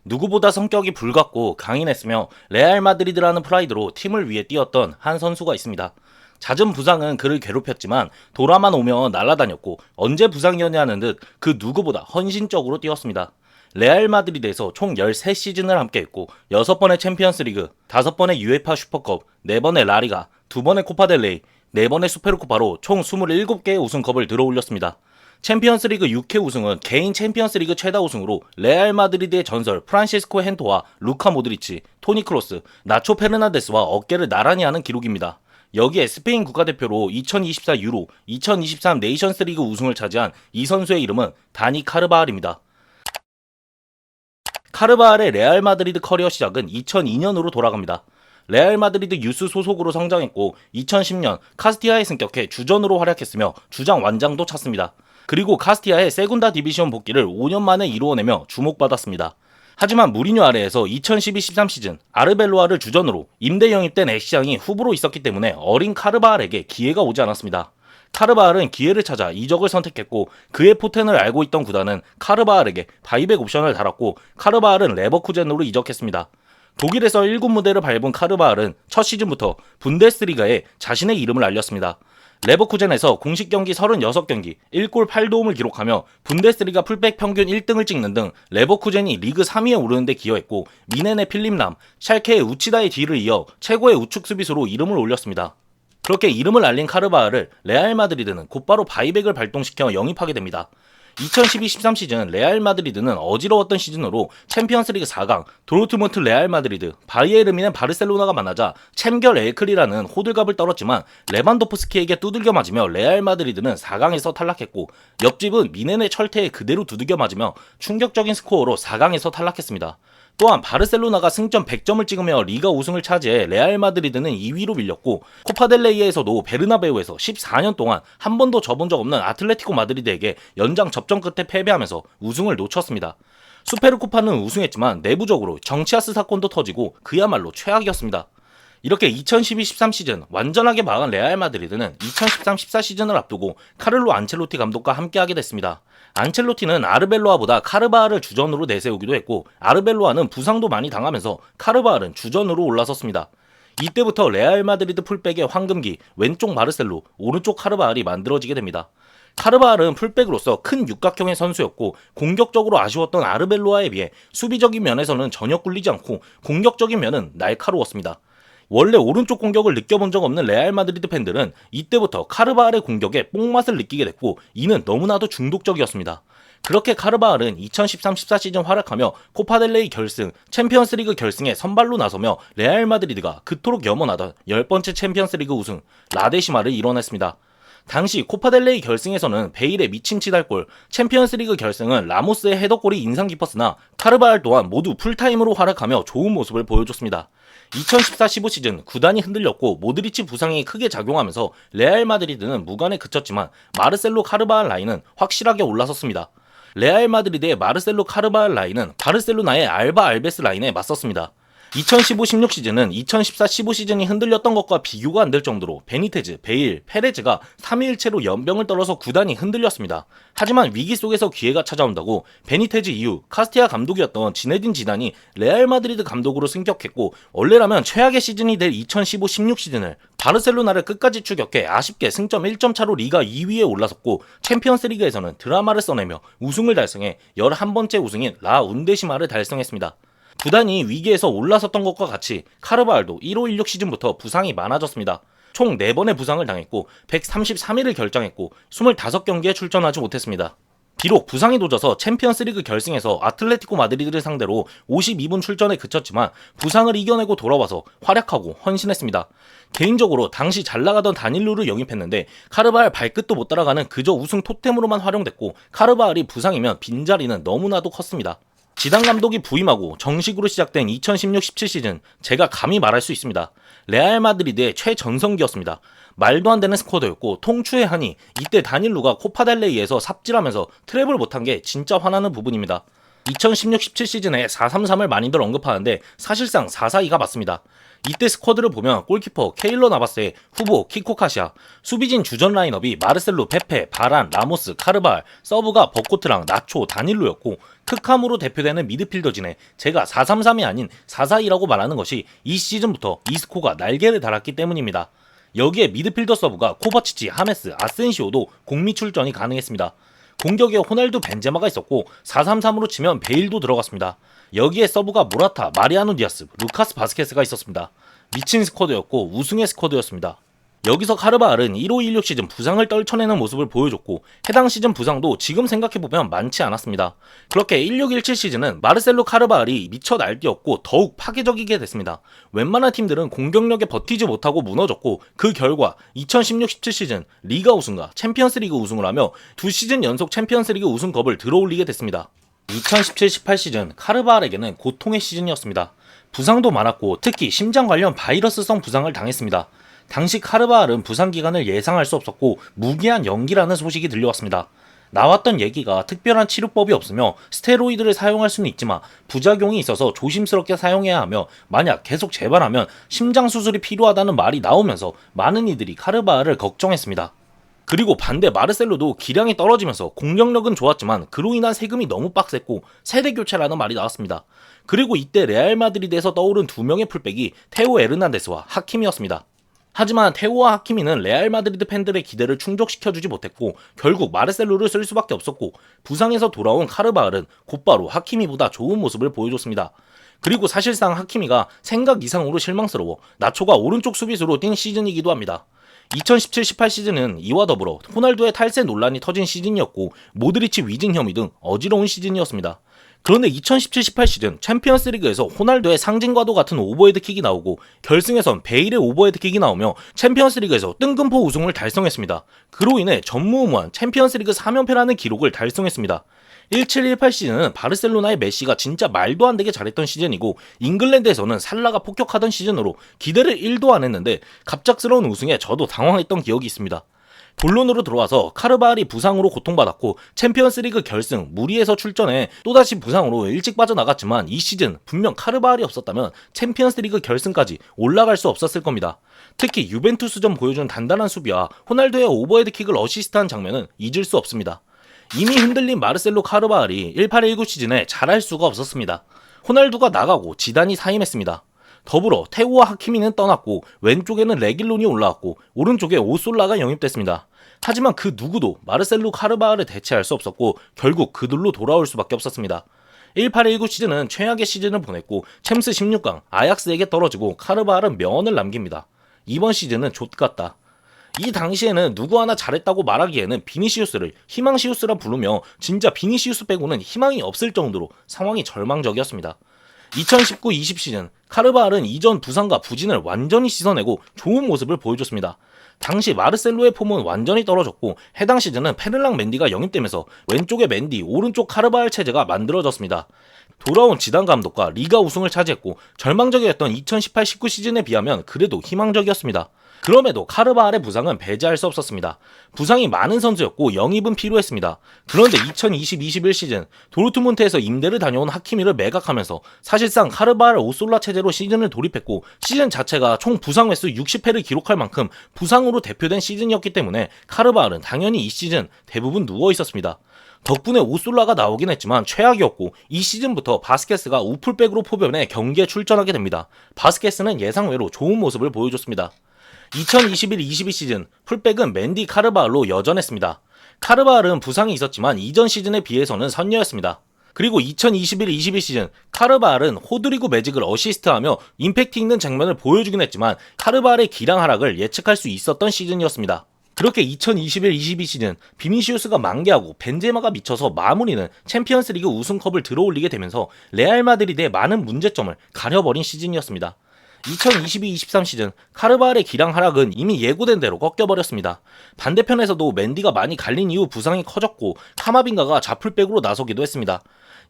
누구보다 성격이 불같고 강인했으며 레알 마드리드라는 프라이드로 팀을 위해 뛰었던 한 선수가 있습니다. 잦은 부상은 그를 괴롭혔지만 돌아만 오면 날아다녔고 언제 부상이었냐는 듯 그 누구보다 헌신적으로 뛰었습니다. 레알 마드리드에서 총 13시즌을 함께했고 6번의 챔피언스리그, 5번의 UEFA 슈퍼컵, 4번의 라리가, 2번의 코파델레이, 4번의 수페르코파로 총 27개의 우승컵을 들어올렸습니다. 챔피언스리그 6회 우승은 개인 챔피언스리그 최다 우승으로 레알 마드리드의 전설 프란시스코 헨토와 루카 모드리치, 토니 크로스, 나초 페르난데스와 어깨를 나란히 하는 기록입니다. 여기에 스페인 국가대표로 2024 유로, 2023 네이션스리그 우승을 차지한 이 선수의 이름은 다니 카르바알입니다. 카르바알의 레알 마드리드 커리어 시작은 2002년으로 돌아갑니다. 레알 마드리드 유스 소속으로 성장했고 2010년 카스티아에 승격해 주전으로 활약했으며 주장 완장도 찼습니다. 그리고 카스티아의 세군다 디비시온 복귀를 5년 만에 이루어내며 주목받았습니다. 하지만 무리뉴 아래에서 2012-13 시즌 아르벨로아를 주전으로 임대 영입된 엑시앙이 후보로 있었기 때문에 어린 카르바알에게 기회가 오지 않았습니다. 카르바알은 기회를 찾아 이적을 선택했고 그의 포텐을 알고 있던 구단은 카르바알에게 바이백 옵션을 달았고 카르바알은 레버쿠젠으로 이적했습니다. 독일에서 1군 무대를 밟은 카르바알은 첫 시즌부터 분데스리가에 자신의 이름을 알렸습니다. 레버쿠젠에서 공식 경기 36경기, 1골 8도움을 기록하며 분데스리가 풀백 평균 1등을 찍는 등 레버쿠젠이 리그 3위에 오르는 데 기여했고 미넨의 필립람, 샬케의 우치다의 뒤를 이어 최고의 우측 수비수로 이름을 올렸습니다. 그렇게 이름을 알린 카르바알을 레알 마드리드는 곧바로 바이백을 발동시켜 영입하게 됩니다. 2012-13 시즌 레알 마드리드는 어지러웠던 시즌으로 챔피언스리그 4강 도르트문트 레알 마드리드, 바이에른 뮌헨 바르셀로나가 만나자 챔결 엘클이라는 호들갑을 떨었지만 레반도프스키에게 두들겨 맞으며 레알 마드리드는 4강에서 탈락했고 옆집은 뮌헨의 철퇴에 그대로 두들겨 맞으며 충격적인 스코어로 4강에서 탈락했습니다. 또한 바르셀로나가 승점 100점을 찍으며 리가 우승을 차지해 레알 마드리드는 2위로 밀렸고 코파델레이에서도 베르나베우에서 14년 동안 한 번도 져본 적 없는 아틀레티코 마드리드에게 연장 접전 끝에 패배하면서 우승을 놓쳤습니다. 수페르코파는 우승했지만 내부적으로 정치아스 사건도 터지고 그야말로 최악이었습니다. 이렇게 2012-13 시즌 완전하게 망한 레알 마드리드는 2013-14 시즌을 앞두고 카를로 안첼로티 감독과 함께하게 됐습니다. 안첼로티는 아르벨로아보다 카르바알을 주전으로 내세우기도 했고 아르벨로아는 부상도 많이 당하면서 카르바알은 주전으로 올라섰습니다. 이때부터 레알 마드리드 풀백의 황금기, 왼쪽 마르셀로, 오른쪽 카르바알이 만들어지게 됩니다. 카르바알은 풀백으로서 큰 육각형의 선수였고 공격적으로 아쉬웠던 아르벨로아에 비해 수비적인 면에서는 전혀 꿀리지 않고 공격적인 면은 날카로웠습니다. 원래 오른쪽 공격을 느껴본 적 없는 레알 마드리드 팬들은 이때부터 카르바알의 공격에 뽕맛을 느끼게 됐고 이는 너무나도 중독적이었습니다. 그렇게 카르바알은 2013-14 시즌 활약하며 코파델레이 결승, 챔피언스리그 결승에 선발로 나서며 레알 마드리드가 그토록 염원하던 10번째 챔피언스리그 우승, 라데시마를 이뤄냈습니다. 당시 코파델레이 결승에서는 베일의 미친 치달골, 챔피언스리그 결승은 라모스의 헤더골이 인상 깊었으나 카르바알 또한 모두 풀타임으로 활약하며 좋은 모습을 보여줬습니다. 2014-15 시즌 구단이 흔들렸고 모드리치 부상이 크게 작용하면서 레알 마드리드는 무관에 그쳤지만 마르셀로 카르바알 라인은 확실하게 올라섰습니다. 레알 마드리드의 마르셀로 카르바알 라인은 바르셀로나의 알바 알베스 라인에 맞섰습니다. 2015-16 시즌은 2014-15 시즌이 흔들렸던 것과 비교가 안 될 정도로 베니테즈, 베일, 페레즈가 3위일체로 연병을 떨어서 구단이 흔들렸습니다. 하지만 위기 속에서 기회가 찾아온다고 베니테즈 이후 카스티아 감독이었던 지네딘 지단이 레알 마드리드 감독으로 승격했고 원래라면 최악의 시즌이 될 2015-16 시즌을 바르셀로나를 끝까지 추격해 아쉽게 승점 1점 차로 리가 2위에 올라섰고 챔피언스리그에서는 드라마를 써내며 우승을 달성해 11번째 우승인 라 운데시마를 달성했습니다. 구단이 위기에서 올라섰던 것과 같이 카르바알도 15-16 시즌부터 부상이 많아졌습니다. 총 4번의 부상을 당했고 133일을 결장했고 25경기에 출전하지 못했습니다. 비록 부상이 도져서 챔피언스리그 결승에서 아틀레티코 마드리드를 상대로 52분 출전에 그쳤지만 부상을 이겨내고 돌아와서 활약하고 헌신했습니다. 개인적으로 당시 잘나가던 다닐루를 영입했는데 카르바알 발끝도 못 따라가는 그저 우승 토템으로만 활용됐고 카르바알이 부상이면 빈자리는 너무나도 컸습니다. 지단 감독이 부임하고 정식으로 시작된 2016-17 시즌 제가 감히 말할 수 있습니다. 레알 마드리드의 최전성기였습니다. 말도 안 되는 스쿼드였고 통추의 한이 이때 다닐루가 코파델레이에서 삽질하면서 트랩을 못한 게 진짜 화나는 부분입니다. 2016-17 시즌에 4-3-3을 많이들 언급하는데 사실상 4-4-2가 맞습니다. 이때 스쿼드를 보면 골키퍼 케일러 나바스의 후보 키코카시아, 수비진 주전 라인업이 마르셀로, 페페, 바란, 라모스, 카르발, 서브가 버코트랑 나초, 다닐로였고 크캄으로 대표되는 미드필더진에 제가 4-3-3이 아닌 4-4-2라고 말하는 것이 이 시즌부터 이스코가 날개를 달았기 때문입니다. 여기에 미드필더 서브가 코바치치, 하메스, 아센시오도 공미 출전이 가능했습니다. 공격에 호날두, 벤제마가 있었고 4-3-3으로 치면 베일도 들어갔습니다. 여기에 서브가 모라타, 마리아노 디아스, 루카스 바스케스가 있었습니다. 미친 스쿼드였고 우승의 스쿼드였습니다. 여기서 카르바알은 15-16 시즌 부상을 떨쳐내는 모습을 보여줬고 해당 시즌 부상도 지금 생각해보면 많지 않았습니다. 그렇게 16-17 시즌은 마르셀로 카르바알이 미쳐 날뛰었고 더욱 파괴적이게 됐습니다. 웬만한 팀들은 공격력에 버티지 못하고 무너졌고 그 결과 2016-17 시즌 리가 우승과 챔피언스리그 우승을 하며 2시즌 연속 챔피언스리그 우승컵을 들어올리게 됐습니다. 2017-18 시즌 카르바알에게는 고통의 시즌이었습니다. 부상도 많았고 특히 심장 관련 바이러스성 부상을 당했습니다. 당시 카르바알은 부상 기간을 예상할 수 없었고 무기한 연기라는 소식이 들려왔습니다. 나왔던 얘기가 특별한 치료법이 없으며 스테로이드를 사용할 수는 있지만 부작용이 있어서 조심스럽게 사용해야 하며 만약 계속 재발하면 심장 수술이 필요하다는 말이 나오면서 많은 이들이 카르바알을 걱정했습니다. 그리고 반대 마르셀로도 기량이 떨어지면서 공격력은 좋았지만 그로 인한 세금이 너무 빡셌고 세대 교체라는 말이 나왔습니다. 그리고 이때 레알 마드리드에서 떠오른 두 명의 풀백이 테오 에르난데스와 하키미였습니다. 하지만 테오와 하키미는 레알 마드리드 팬들의 기대를 충족시켜주지 못했고 결국 마르셀로를 쓸 수밖에 없었고 부상에서 돌아온 카르바알은 곧바로 하키미보다 좋은 모습을 보여줬습니다. 그리고 사실상 하키미가 생각 이상으로 실망스러워 나초가 오른쪽 수비수로 뛴 시즌이기도 합니다. 2017-18 시즌은 이와 더불어 호날두의 탈세 논란이 터진 시즌이었고 모드리치 위증 혐의 등 어지러운 시즌이었습니다. 그런데 2017-18 시즌 챔피언스리그에서 호날두의 상징과도 같은 오버헤드킥이 나오고 결승에선 베일의 오버헤드킥이 나오며 챔피언스리그에서 뜬금포 우승을 달성했습니다. 그로 인해 전무후무한 챔피언스리그 3연패라는 기록을 달성했습니다. 17-18 시즌은 바르셀로나의 메시가 진짜 말도 안 되게 잘했던 시즌이고 잉글랜드에서는 살라가 폭격하던 시즌으로 기대를 1도 안 했는데 갑작스러운 우승에 저도 당황했던 기억이 있습니다. 본론으로 들어와서 카르바알이 부상으로 고통받았고 챔피언스리그 결승 무리해서 출전해 또다시 부상으로 일찍 빠져나갔지만 이 시즌 분명 카르바알이 없었다면 챔피언스리그 결승까지 올라갈 수 없었을 겁니다. 특히 유벤투스전 보여준 단단한 수비와 호날두의 오버헤드킥을 어시스트한 장면은 잊을 수 없습니다. 이미 흔들린 마르셀로 카르바알이 18-19 시즌에 잘할 수가 없었습니다. 호날두가 나가고 지단이 사임했습니다. 더불어 테오와 하키미는 떠났고 왼쪽에는 레길론이 올라왔고 오른쪽에 오솔라가 영입됐습니다. 하지만 그 누구도 마르셀로 카르바알을 대체할 수 없었고 결국 그들로 돌아올 수밖에 없었습니다. 18-19 시즌은 최악의 시즌을 보냈고 챔스 16강 아약스에게 떨어지고 카르바알은 명언을 남깁니다. 이번 시즌은 좆같다. 이 당시에는 누구 하나 잘했다고 말하기에는 비니시우스를 희망시우스라 부르며 진짜 비니시우스 빼고는 희망이 없을 정도로 상황이 절망적이었습니다. 2019-20 시즌 카르바알은 이전 부상과 부진을 완전히 씻어내고 좋은 모습을 보여줬습니다. 당시 마르셀로의 폼은 완전히 떨어졌고 해당 시즌은 페를랑 맨디가 영입되면서 왼쪽에 맨디, 오른쪽 카르바알 체제가 만들어졌습니다. 돌아온 지단 감독과 리가 우승을 차지했고 절망적이었던 2018-19 시즌에 비하면 그래도 희망적이었습니다. 그럼에도 카르바알의 부상은 배제할 수 없었습니다. 부상이 많은 선수였고 영입은 필요했습니다. 그런데 2020-21 시즌 도르트문트에서 임대를 다녀온 하키미를 매각하면서 사실상 카르바알 오솔라 체제로 시즌을 돌입했고 시즌 자체가 총 부상 횟수 60회를 기록할 만큼 부상으로 대표된 시즌이었기 때문에 카르바알은 당연히 이 시즌 대부분 누워 있었습니다. 덕분에 오솔라가 나오긴 했지만 최악이었고 이 시즌부터 바스케스가 우풀백으로 포변해 경기에 출전하게 됩니다. 바스케스는 예상외로 좋은 모습을 보여줬습니다. 2021-22 시즌 풀백은 맨디 카르바알로 여전했습니다. 카르바알은 부상이 있었지만 이전 시즌에 비해서는 선녀였습니다. 그리고 2021-22 시즌 카르바알은 호드리고 매직을 어시스트하며 임팩트 있는 장면을 보여주긴 했지만 카르바알의 기량 하락을 예측할 수 있었던 시즌이었습니다. 그렇게 2021-22 시즌 비니시우스가 만개하고 벤제마가 미쳐서 마무리는 챔피언스리그 우승컵을 들어올리게 되면서 레알 마드리드의 많은 문제점을 가려버린 시즌이었습니다. 2022-23 시즌 카르바알의 기량 하락은 이미 예고된 대로 꺾여버렸습니다. 반대편에서도 맨디가 많이 갈린 이후 부상이 커졌고 카마빈가가 좌풀백으로 나서기도 했습니다.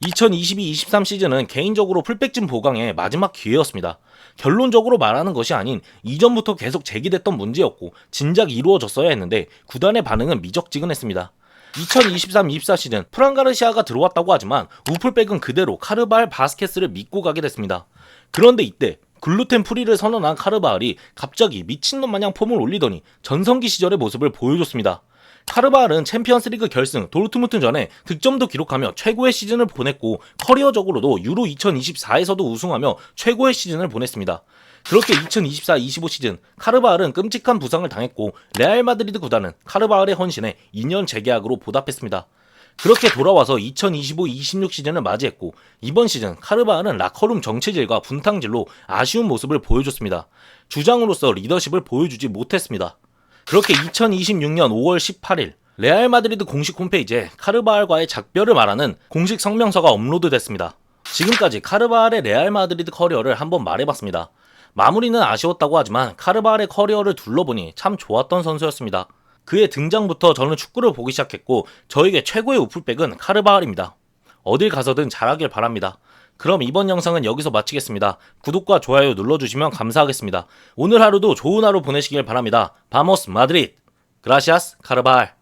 2022-23 시즌은 개인적으로 풀백진 보강의 마지막 기회였습니다. 결론적으로 말하는 것이 아닌 이전부터 계속 제기됐던 문제였고 진작 이루어졌어야 했는데 구단의 반응은 미적지근했습니다. 2023-24 시즌 프란 가르시아가 들어왔다고 하지만 우풀백은 그대로 카르바알 바스케스를 믿고 가게 됐습니다. 그런데 이때 글루텐 프리를 선언한 카르바알이 갑자기 미친놈 마냥 폼을 올리더니 전성기 시절의 모습을 보여줬습니다. 카르바알은 챔피언스리그 결승 도르트문트전에 득점도 기록하며 최고의 시즌을 보냈고 커리어적으로도 유로 2024에서도 우승하며 최고의 시즌을 보냈습니다. 그렇게 2024-25 시즌 카르바알은 끔찍한 부상을 당했고 레알 마드리드 구단은 카르바알의 헌신에 2년 재계약으로 보답했습니다. 그렇게 돌아와서 2025-26 시즌을 맞이했고 이번 시즌 카르바알은 라커룸 정치질과 분탕질로 아쉬운 모습을 보여줬습니다. 주장으로서 리더십을 보여주지 못했습니다. 그렇게 2026년 5월 18일 레알 마드리드 공식 홈페이지에 카르바알과의 작별을 말하는 공식 성명서가 업로드됐습니다. 지금까지 카르바알의 레알 마드리드 커리어를 한번 말해봤습니다. 마무리는 아쉬웠다고 하지만 카르바알의 커리어를 둘러보니 참 좋았던 선수였습니다. 그의 등장부터 저는 축구를 보기 시작했고 저에게 최고의 우풀백은 카르바알입니다. 어딜 가서든 잘하길 바랍니다. 그럼 이번 영상은 여기서 마치겠습니다. 구독과 좋아요 눌러주시면 감사하겠습니다. 오늘 하루도 좋은 하루 보내시길 바랍니다. 바모스 마드리드! 그라시아스 카르바알!